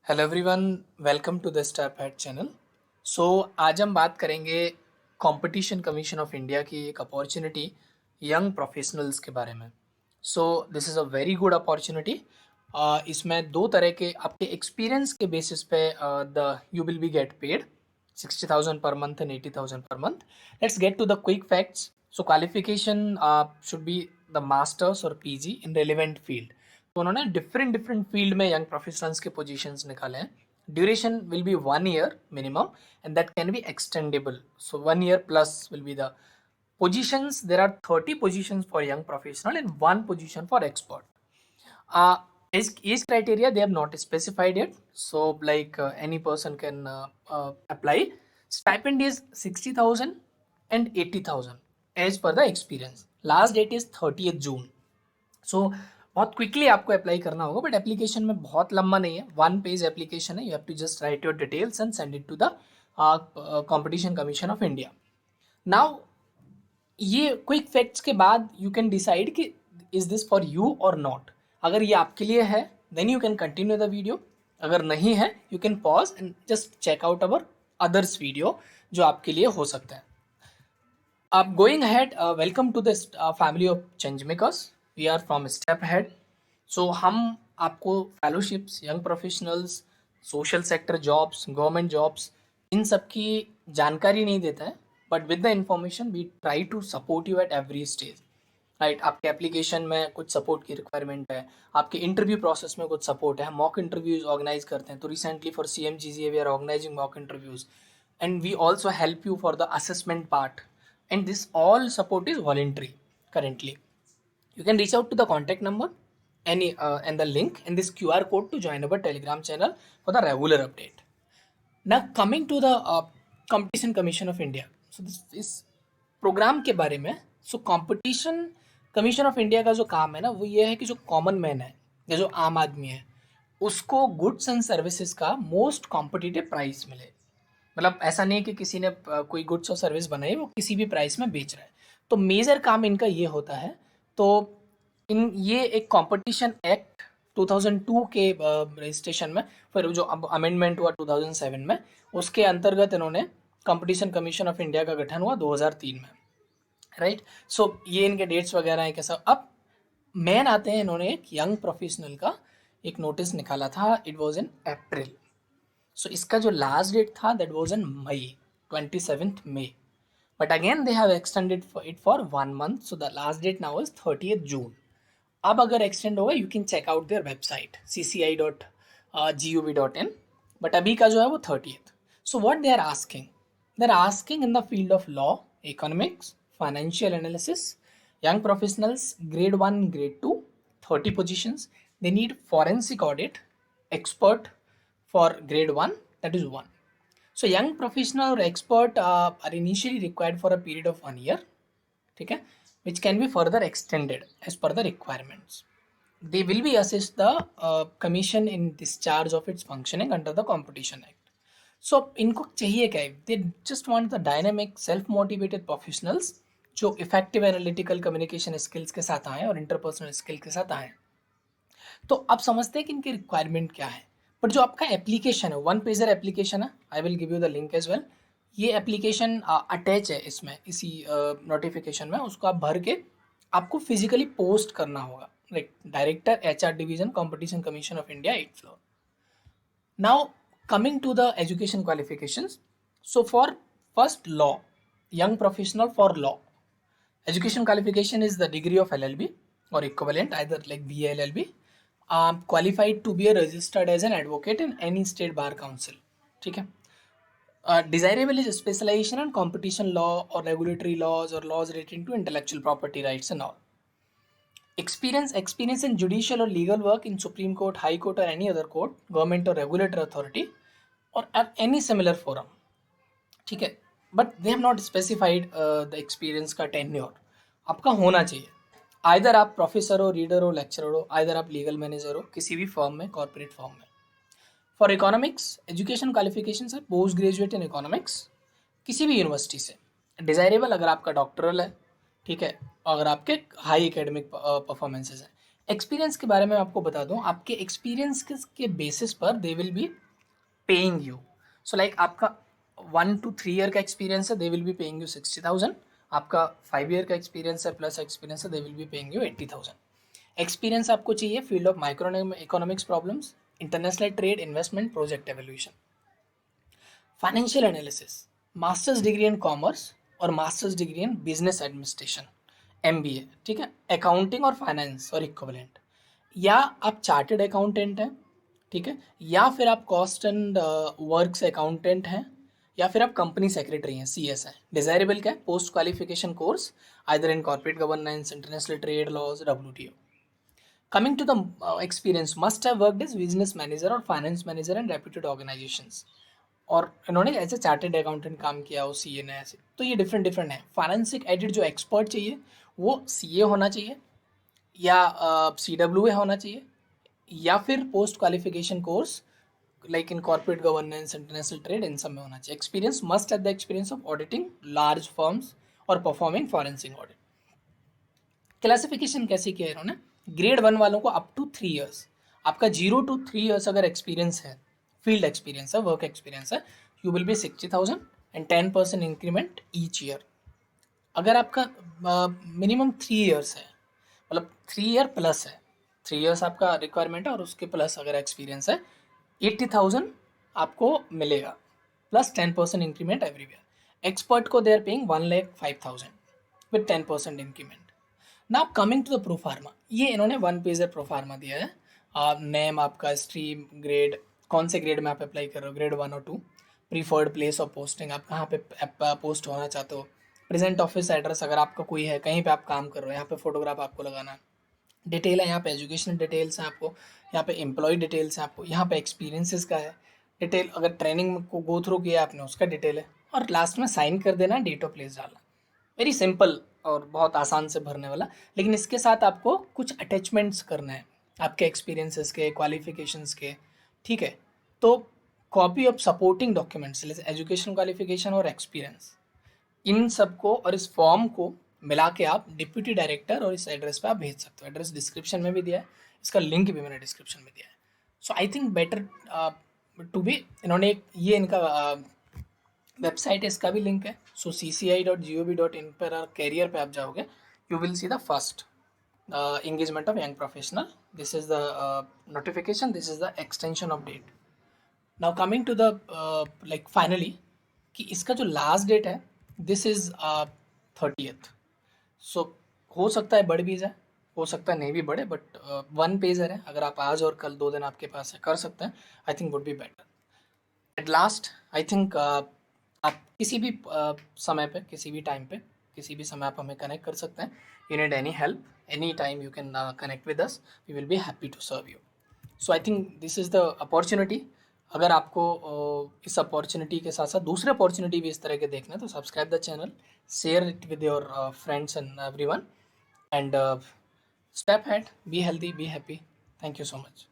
Hello everyone, welcome to the Star Pat channel. So आज हम बात करेंगे कंपटीशन कमीशन ऑफ इंडिया की एक अपॉर्चुनिटी यंग प्रोफेशनल्स के बारे में। So this is a very good opportunity. इसमें दो तरह के आपके एक्सपीरियंस के बेसिस पे the you will be get paid 60,000 per month and 80,000 per month. Let's get to the quick facts. So qualification should be the masters or PG in relevant field. तो उन्होंने different different field में young professionals के positions निकाले हैं। Duration will be 1 year minimum and that can be extendable, so 1 year plus will be the positions. There are 30 positions for young professional and one position for expert. Age criteria they have not specified yet, so like any person can apply. Stipend is 60,000 and 80,000 as per the experience. Last date is 30th June. सो बहुत quickly आपको apply करना होगा, but application में बहुत लंबा नहीं है, 1 page application है। You have to just write your details and send it to the competition commission of India. Now ये क्विक फैक्ट्स के बाद यू कैन डिसाइड कि इज दिस फॉर यू और नॉट। अगर ये आपके लिए है then you can continue the video, अगर नहीं है you can pause and just check out our others video जो आपके लिए हो सकता है। अब going ahead, welcome to this family of change makers. We are from step head. So हम आपको fellowships, young professionals, social sector jobs, government jobs, इन सब की जानकारी नहीं देता है, but with the information we try to support you at every stage. Right, आपके एप्लीकेशन में कुछ सपोर्ट की रिक्वायरमेंट है, आपके इंटरव्यू प्रोसेस में कुछ सपोर्ट है, हम मॉक इंटरव्यूज ऑर्गेनाइज करते हैं। तो recently for CMGCA we are organising mock interviews and we also help you for the assessment part, and this all support is voluntary currently. You can reach out to the contact number and the link and this QR code to join our Telegram channel for the regular update. Now coming to the competition commission of India, so this is programme के बारे में। So competition commission of India का जो काम है ना, वो ये है कि जो कॉमन मैन है या जो आम आदमी है उसको गुड्स एंड सर्विसेज का मोस्ट कॉम्पिटिटिव प्राइस मिले। मतलब ऐसा नहीं है कि किसी ने कोई गुड्स और सर्विस बनाई वो किसी भी प्राइस में बेच रहा है। तो मेजर काम इनका ये होता है। तो इन ये एक कंपटीशन एक्ट 2002 के रजिस्ट्रेशन में, फिर जो अब अमेंडमेंट हुआ 2007 में, उसके अंतर्गत इन्होंने कंपटीशन कमीशन ऑफ इंडिया का गठन हुआ 2003 में। राइट, सो ये इनके डेट्स वगैरह है कैसा। अब मैन आते हैं, इन्होंने एक यंग प्रोफेशनल का एक नोटिस निकाला था, it was in April. So इसका जो लास्ट डेट था that was in May, 27th May, but again they have extended it for 1 month, so the last date now is 30th June. अब अगर extend होगा you can check out their website cci.gov.in, but अभी का जो है वो 30th. So what they are asking in the field of law, economics, financial analysis, young professionals grade 1, grade 2, 30 positions. They need forensic audit expert for grade 1, that is 1. So young professional or expert are initially required for a period of 1 year, ठीक है, which can be further extended as per the requirements. They will be assessed the commission in discharge of its functioning under the Competition Act. So इनको चाहिए क्या है? They just want the dynamic, self-motivated professionals जो effective analytical communication skills के साथ आए और interpersonal skill के साथ आए। तो आप समझते हैं कि इनकी रिक्वायरमेंट क्या है। बट जो आपका एप्लीकेशन है, 1 pager एप्लीकेशन है, I will give you the link as well. ये एप्लीकेशन अटैच है इसमें, इसी नोटिफिकेशन में। उसको आप भर के आपको फिजिकली पोस्ट करना होगा। Like director HR division competition commission of India 8th floor. Now coming to the education qualifications. So for first law, young professional for law, education qualification is the degree of LLB or equivalent, either like BA LLB, qualified to be registered as an advocate in any state bar council, ठीक है। Desirable is specialization in competition law or regulatory laws or laws relating to intellectual property rights and all. Experience in judicial or legal work in Supreme Court, High Court or any other court, government or regulatory authority or at any similar forum, ठीक है। But they have not specified the experience का tenure आपका होना चाहिए। Either आप professor हो, reader हो, lecturer हो, आइदर आप लीगल मैनेजर हो किसी भी फर्म में, कॉर्पोरेट फर्म में। फॉर इकोनॉमिक्स, एजुकेशन क्वालिफिकेशन है पोस्ट ग्रेजुएट इन इकोनॉमिक्स किसी भी यूनिवर्सिटी से। डिजायरेबल अगर आपका डॉक्टरल है, ठीक है, अगर आपके हाई एकेडमिक परफॉर्मेंसेज हैं। एक्सपीरियंस के बारे में आपको बता दूं, आपके एक्सपीरियंस के बेसिस पर दे will be paying you. So like आपका 1 to 3 ईयर का एक्सपीरियंस है, they will be paying you 60,000। आपका 5 ईयर का एक्सपीरियंस है प्लस एक्सपीरियंस है, they will be paying you 80,000। Experience आपको चाहिए field of micro economics problems, international trade, investment, project evolution, financial analysis, masters degree in commerce और masters degree in business administration, MBA, ठीक है, accounting और finance और equivalent, या आप chartered accountant हैं, ठीक है, या फिर आप कॉस्ट एंड वर्क्स अकाउंटेंट हैं, या फिर आप कंपनी सेक्रेटरी हैं, सीएस हैं। डिजायरेबल क्या है? Post qualification course either in corporate governance, international trade laws, WTO. Coming to the experience, must have worked as business manager और finance manager in reputed organisations, और इन्होंने ऐसे चार्टेड अकाउंटेंट काम किया हो, सीए ने ऐसे, तो ये डिफरेंट डिफरेंट है। फाइनेंसिक एडिट जो एक्सपर्ट चाहिए वो सीए होना चाहिए, या CWA होना चाहिए, या फिर post qualification course like in corporate governance, international trade, इन सब में होना चाहिए। Experience must have the experience of auditing large firms और परफॉर्मिंग फॉरेंसिक ऑडिट। क्लासिफिकेशन कैसे किया है इन्होंने? ग्रेड 1 वालों को अप टू 3 ईयर्स, आपका 0 to 3 ईयर्स अगर एक्सपीरियंस है, फील्ड एक्सपीरियंस है, वर्क एक्सपीरियंस है, you will be 60,000 and 10% increment each year. अगर आपका मिनिमम 3 ईयर्स है, मतलब 3 ईयर प्लस है, 3 ईयर्स आपका रिक्वायरमेंट है और उसके प्लस अगर एक्सपीरियंस है, 80,000 आपको मिलेगा प्लस 10% इंक्रीमेंट एवरीवेयर। एक्सपर्ट को they are paying 1,05,000 with 10% increment. Now coming to the proforma, ये इन्होंने 1 पेजर प्रोफार्मा दिया है। नेम आपका, स्ट्रीम, ग्रेड, कौन से ग्रेड में आप अप्लाई कर रहे हो, ग्रेड 1 और 2, प्रीफर्ड प्लेस ऑफ पोस्टिंग, आप कहाँ पे पोस्ट होना चाहते हो, प्रेजेंट ऑफिस एड्रेस अगर आपका कोई है, कहीं पे आप काम कर रहे हो, यहाँ पे फोटोग्राफ आपको लगाना है, डिटेल है यहाँ पे, एजुकेशनल डिटेल्स हैं आपको, यहाँ पे एम्प्लॉय डिटेल्स हैं आपको, यहाँ पे एक्सपीरियंसेस का है डिटेल, अगर ट्रेनिंग को गो थ्रू किया आपने उसका डिटेल है, और लास्ट में साइन कर देना, डेट ऑफ प्लेस डालना। वेरी सिंपल और बहुत आसान से भरने वाला, लेकिन इसके साथ आपको कुछ अटैचमेंट्स करना है आपके एक्सपीरियंसेस के, क्वालिफिकेशंस के, ठीक है। तो कॉपी ऑफ सपोर्टिंग डॉक्यूमेंट्स, जैसे एजुकेशन, क्वालिफिकेशन और एक्सपीरियंस, इन सबको और इस फॉर्म को मिला के आप डिप्यूटी डायरेक्टर और इस एड्रेस पे आप भेज सकते हो। एड्रेस डिस्क्रिप्शन में भी दिया है, इसका लिंक भी मैंने डिस्क्रिप्शन में दिया है। So I think better to be, इन्होंने ये इनका वेबसाइट है, इसका भी लिंक है। सो cci.gov.in पर कैरियर पे आप जाओगे, you will see the first engagement of young professional. This is the notification, this is the extension of date. Now coming to the like finally, कि इसका जो लास्ट डेट है, दिस इज 30th। सो हो सकता है बढ़ भी जाए, हो सकता है नहीं भी बढ़े, बट 1 पेजर है, अगर आप आज और कल 2 दिन आपके पास है, कर सकते हैं, I think would be better. At last I think आप किसी भी समय पे, किसी भी टाइम पे, किसी भी समय आप हमें कनेक्ट कर सकते हैं। You need any help, any time you can connect with us, we will be happy to serve you. So I think this is the opportunity. अगर आपको इस अपॉर्चुनिटी के साथ साथ दूसरे अपॉर्चुनिटी भी इस तरह के देखना है, तो subscribe the channel, share it with your friends and everyone, and step head, be healthy, be happy. Thank you so much.